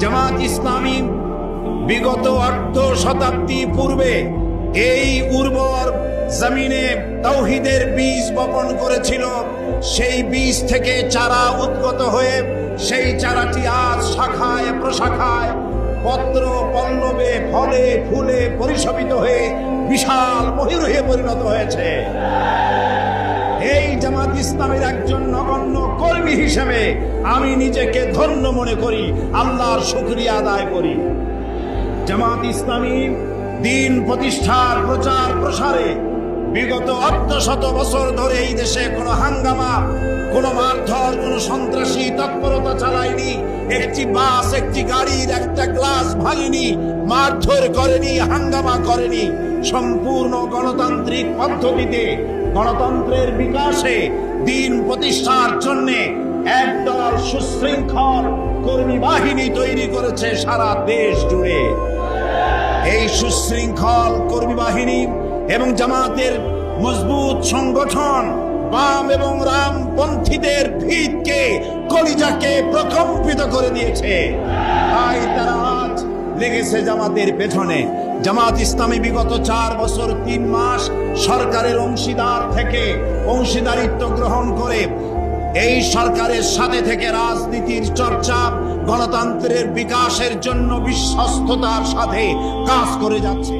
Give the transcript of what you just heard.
জামাত ইসলামী বিগত অর্ধ শতাব্দী পূর্বে এই উর্বর জমিনে তাওহীদের বীজ বপন করেছিল। সেই বীজ থেকে চারা উদ্গত হয়ে সেই চারাটি আজ শাখায় প্রশাখায় পত্র পল্লবে ফলে ফুলে পরিশোভিত হয়ে বিশাল ময়ূরে পরিণত হয়েছে। এই জামাত ইসলামের একজন নগণ্য কর্মী হিসেবে আমি নিজেকে ধন্য মনে করি, আল্লাহর শুকরিয়া আদায় করি। জামাত ইসলামী দিন প্রতিষ্ঠার প্রচার প্রসারে বিগত অর্ধশত বছর ধরে এই দেশে কোনো হাঙ্গামা, কোনো মারধর, কোনো সন্ত্রাসী তৎপরতা চালায়নি। একটি বাস, একটি গাড়ির একটা গ্লাস ভাঙেনি, মারধর করেনি, হাঙ্গামা করেনি। সম্পূর্ণ গণতান্ত্রিক পদ্ধতিতে গণতন্ত্রের বিকাশে দিন প্রতিষ্ঠার জন্য একদল সুশৃঙ্খল কর্মী বাহিনী তৈরি করেছে সারা দেশ জুড়ে। এই সুশৃঙ্খল কর্মী বাহিনী এবং জামাতের মজবুত সংগঠন বাম এবং রামপন্থীদের ভিতকে, কলিজাকে প্রকম্পিত করে দিয়েছে। তাই তারা আজ লেগেছে জামাতের পেছনে। জামাত ইসলামী বিগত 4 বছর 3 মাস সরকারের অংশীদার থেকে অংশীদারিত্ব গ্রহণ করে এই সরকারের সাথে থেকে রাজনীতির চর্চা, গণতন্ত্রের বিকাশের জন্য বিশ্বস্ততার সাথে কাজ করে যাচ্ছে।